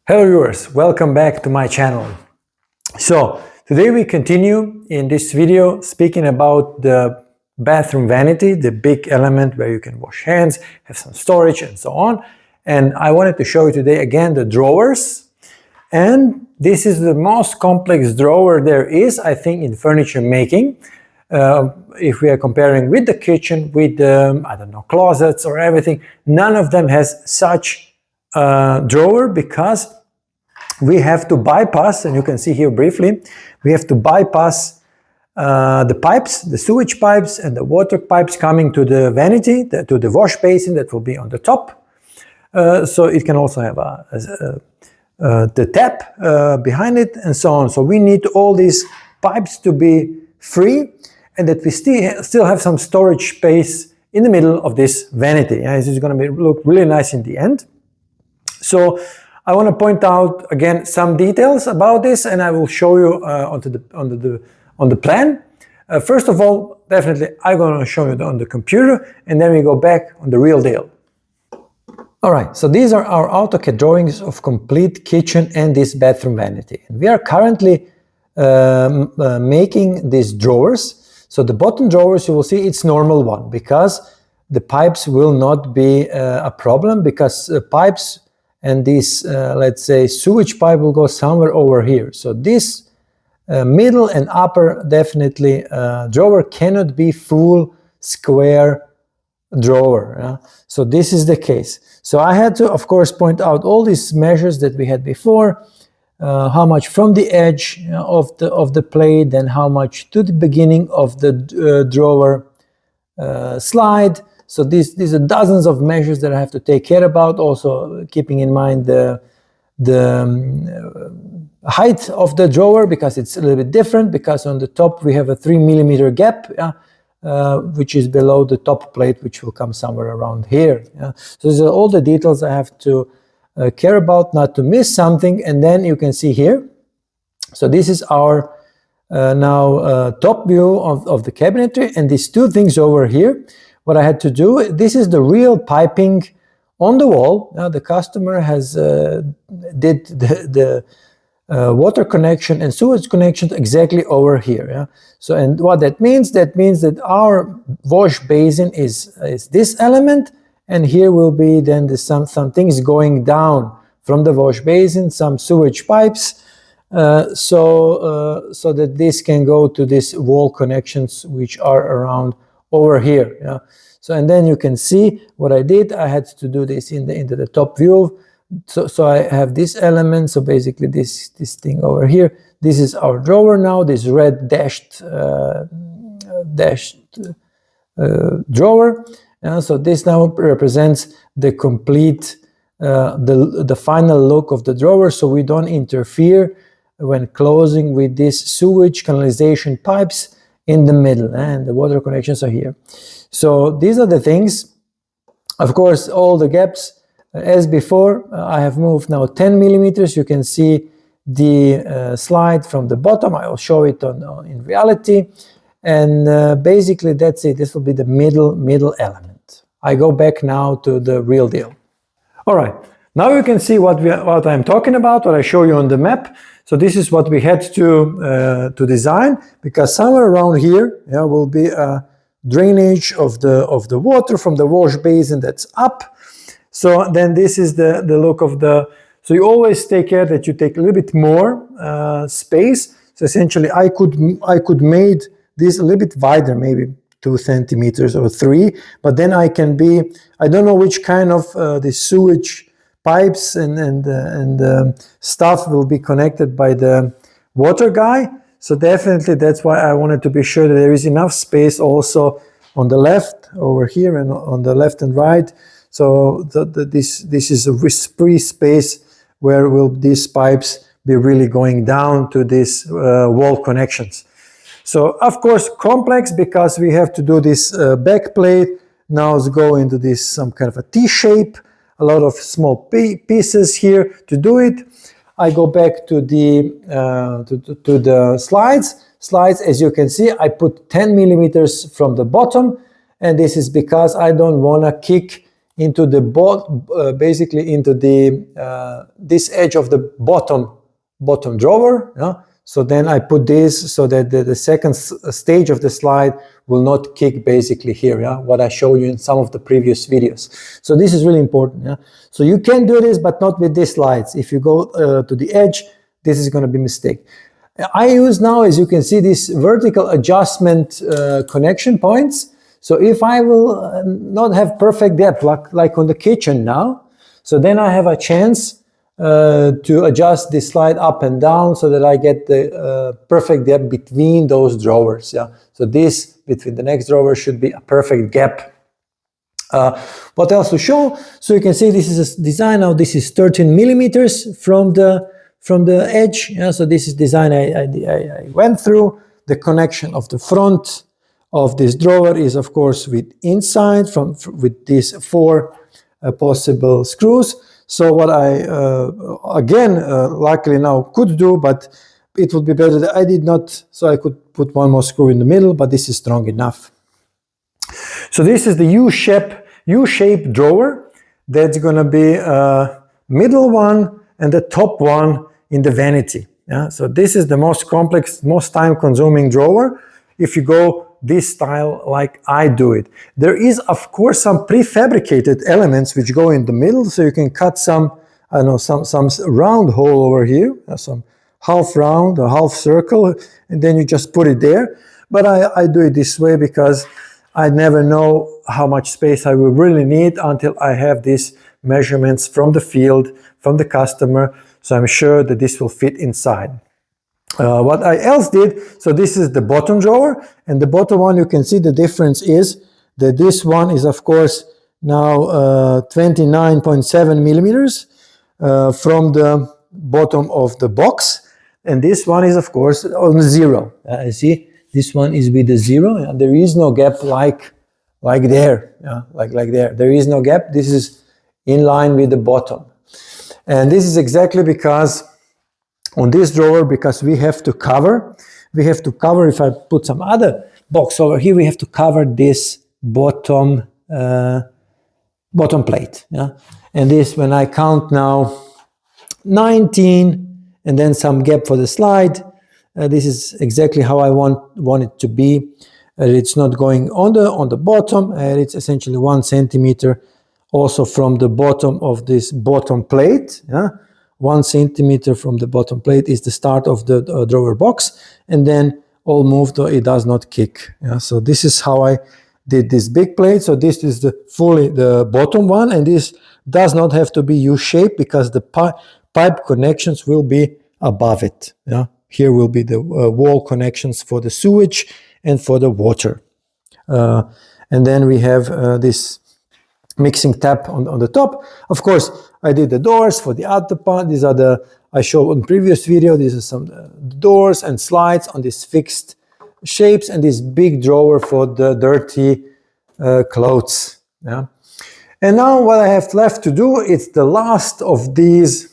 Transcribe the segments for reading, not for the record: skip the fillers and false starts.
Hello viewers, welcome back to my channel. So today we continue in this video speaking about the bathroom vanity, the big element where you can wash hands, have some storage and so on. And I wanted to show you today again the drawers. And this is the most complex drawer there is, I think, in furniture making. If we are comparing with the kitchen, with the, I don't know, closets or everything, none of them has such a drawer because we have to bypass, and you can see here briefly, we have to bypass the pipes, the sewage pipes and the water pipes coming to the vanity, to the wash basin that will be on the top. So it can also have the tap behind it and so on. So we need all these pipes to be free and that we still have some storage space in the middle of this vanity. This is going to look really nice in the end. So I want to point out again some details about this, and I will show you on the plan. First of all, definitely I'm going to show you on the computer, and then we go back on the real deal. All right, so these are our AutoCAD drawings of complete kitchen and this bathroom vanity. And we are currently making these drawers. So the bottom drawers, you will see it's normal one because the pipes will not be a problem, because pipes and this, let's say, sewage pipe will go somewhere over here. So this middle and upper definitely drawer cannot be full square drawer. So this is the case. So I had to, of course, point out all these measures that we had before, how much from the edge of the plate, and how much to the beginning of the drawer slide. So these are dozens of measures that I have to take care about, also keeping in mind the height of the drawer, because it's a little bit different, because on the top we have a 3 millimeter gap, which is below the top plate, which will come somewhere around here. So these are all the details I have to care about, not to miss something. And then you can see here, so this is our now top view of the cabinetry, and these two things over here. What I had to do, this is the real piping on the wall. Now the customer has did the water connection and sewage connection exactly over here. So, and what that means that our wash basin is this element, and here will be then some things going down from the wash basin, some sewage pipes, so that this can go to these wall connections which are around over here. So, and then you can see what I did. I had to do this into the top view. So I have this element. So basically this thing over here, this is our drawer now, this red dashed drawer. So this now represents the complete, the final look of the drawer, so we don't interfere when closing with these sewage canalization pipes in the middle, and the water connections are here. So these are the things. Of course, all the gaps, as before, I have moved now 10 millimeters. You can see the slide from the bottom. I will show it in reality. And basically that's it. This will be the middle element. I go back now to the real deal. All right, now you can see what I'm talking about, what I show you on the map. So this is what we had to design, because somewhere around here will be a drainage of the water from the wash basin that's up. So then this is the look of the, so you always take care that you take a little bit more space. So essentially I could made this a little bit wider, maybe 2 centimeters or 3, but then I can be, I don't know which kind of the sewage pipes and stuff will be connected by the water guy. So definitely that's why I wanted to be sure that there is enough space also on the left over here and on the left and right. So this is a free space where will these pipes be really going down to these wall connections. So of course complex, because we have to do this back plate. Now it's go into this some kind of a T shape. A lot of small pieces here to do it. I go back to the slides. As you can see, I put 10 millimeters from the bottom, and this is because I don't want to kick into the basically into the this edge of the bottom drawer. Yeah? So then I put this so that the second stage of the slide will not kick basically here, yeah, what I showed you in some of the previous videos. So this is really important. Yeah? So you can do this, but not with these slides. If you go to the edge, this is going to be a mistake. I use now, as you can see, this vertical adjustment connection points. So if I will not have perfect depth, like on the kitchen now, so then I have a chance to adjust the slide up and down so that I get the perfect depth between those drawers. Yeah. So this between the next drawer should be a perfect gap. What else to show? So you can see this is a design now. This is 13 millimeters from the edge. Yeah. So this is design I went through. The connection of the front of this drawer is of course with inside with these 4 possible screws. So what I luckily now could do, but it would be better that I did not, so I could put one more screw in the middle, but this is strong enough. So this is the U-shaped drawer. That's going to be middle one and the top one in the Vanity. Yeah? So this is the most complex, most time-consuming drawer if you go this style like I do it. There is of course some prefabricated elements which go in the middle, so you can cut some, I don't know, some round hole over here, some half round or half circle, and then you just put it there. But I do it this way because I never know how much space I will really need until I have these measurements from the field, from the customer, so I'm sure that this will fit inside. What I else did, so this is the bottom drawer, and the bottom one, you can see the difference is that this one is of course now 29.7 millimeters from the bottom of the box, and this one is of course on 0. I see this one is with the 0, and there is no gap like there, yeah, like there. There is no gap. This is in line with the bottom, and this is exactly because on this drawer, because we have to cover, if I put some other box over here, we have to cover this bottom plate. Yeah? And this, when I count now 19 and then some gap for the slide, this is exactly how I want it to be. It's not going on the bottom, it's essentially 1 centimeter also from the bottom of this bottom plate. Yeah? 1 centimeter from the bottom plate is the start of the drawer box, and then all moved, it does not kick. Yeah, so this is how I did this big plate. So this is the bottom one, and this does not have to be U-shaped because the pipe connections will be above it. Yeah, here will be the wall connections for the sewage and for the water, and then we have this mixing tap on the top. Of course, I did the doors for the other part. These are I showed in previous video, these are some doors and slides on these fixed shapes, and this big drawer for the dirty clothes. Yeah. And now what I have left to do, it's the last of these,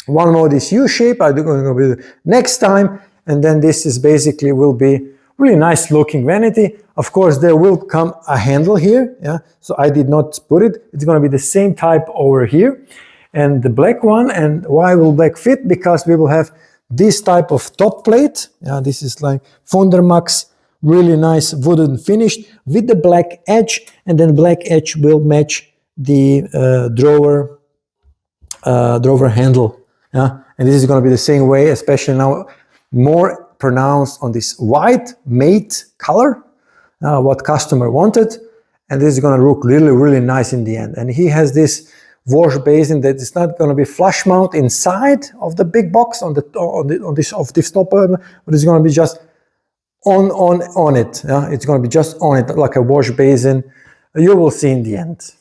one more this U-shape, I'm going to be next time, and then this is basically will be really nice looking vanity. Of course, there will come a handle here. Yeah, so I did not put it. It's going to be the same type over here, and the black one. And why will black fit? Because we will have this type of top plate. Yeah, this is like Fundermax, really nice wooden finish with the black edge, and then black edge will match the drawer handle. Yeah, and this is going to be the same way, especially now more pronounced on this white matte color, what customer wanted, and this is going to look really, really nice in the end. And he has this wash basin that is not going to be flush mount inside of the big box on this topper, but it's going to be just on it. Yeah? It's going to be just on it like a wash basin. You will see in the end.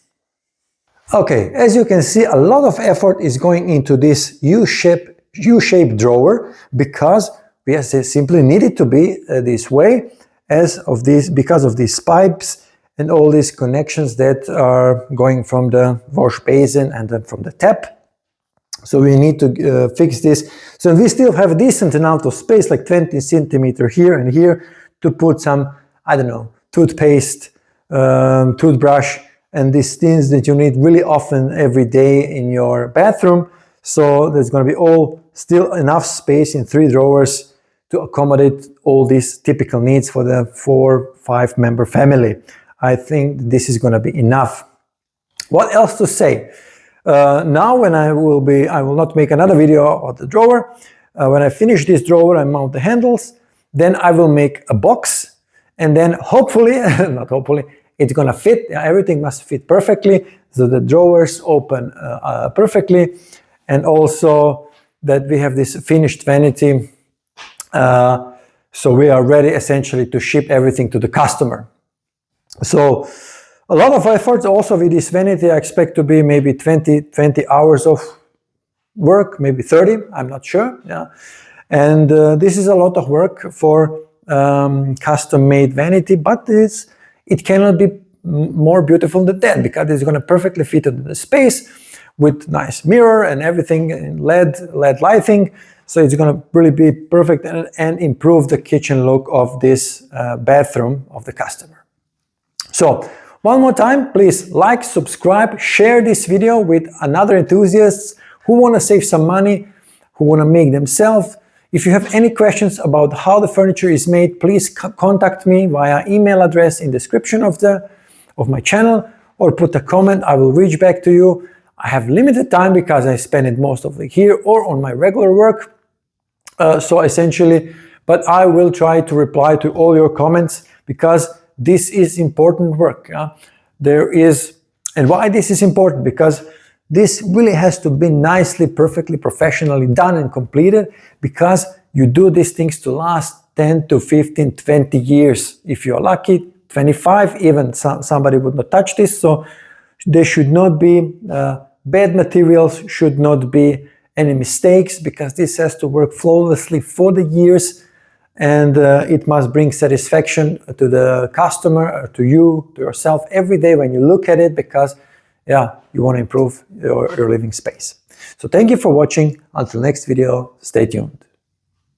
Okay, as you can see, a lot of effort is going into this U-shaped drawer because we simply need it to be this way because of these pipes and all these connections that are going from the wash basin and then from the tap. So we need to fix this. So we still have a decent amount of space, like 20 centimeter here and here, to put some, I don't know, toothpaste, toothbrush, and these things that you need really often every day in your bathroom. So there's going to be still enough space in 3 drawers to accommodate all these typical needs for the 4-5 member family. I think this is going to be enough. What else to say? Now when I will not make another video of the drawer. When I finish this drawer, I mount the handles, then I will make a box, and then hopefully, not hopefully, it's gonna fit. Everything must fit perfectly, so the drawers open perfectly, and also that we have this finished vanity, so we are ready essentially to ship everything to the customer. So a lot of efforts also with this vanity. I expect to be maybe 20 hours of work, maybe 30, I'm not sure. Yeah, and this is a lot of work for custom-made vanity, but it cannot be more beautiful than that, because it's going to perfectly fit into the space with nice mirror and everything in LED lighting. So it's going to really be perfect and improve the kitchen look of this bathroom of the customer. So one more time, please like, subscribe, share this video with another enthusiasts who want to save some money, who want to make themselves. If you have any questions about how the furniture is made, please contact me via email address in description of my channel, or put a comment. I will reach back to you. I have limited time because I spend it most of it here or on my regular work. So essentially, but I will try to reply to all your comments, because this is important work. And why this is important? Because this really has to be nicely, perfectly, professionally done and completed, because you do these things to last 10 to 15, 20 years. If you're lucky, 25, even somebody would not touch this. So there should not be bad materials, should not be any mistakes, because this has to work flawlessly for the years, and it must bring satisfaction to the customer, to you, to yourself every day when you look at it, because you want to improve your living space. So thank you for watching. Until next video, stay tuned.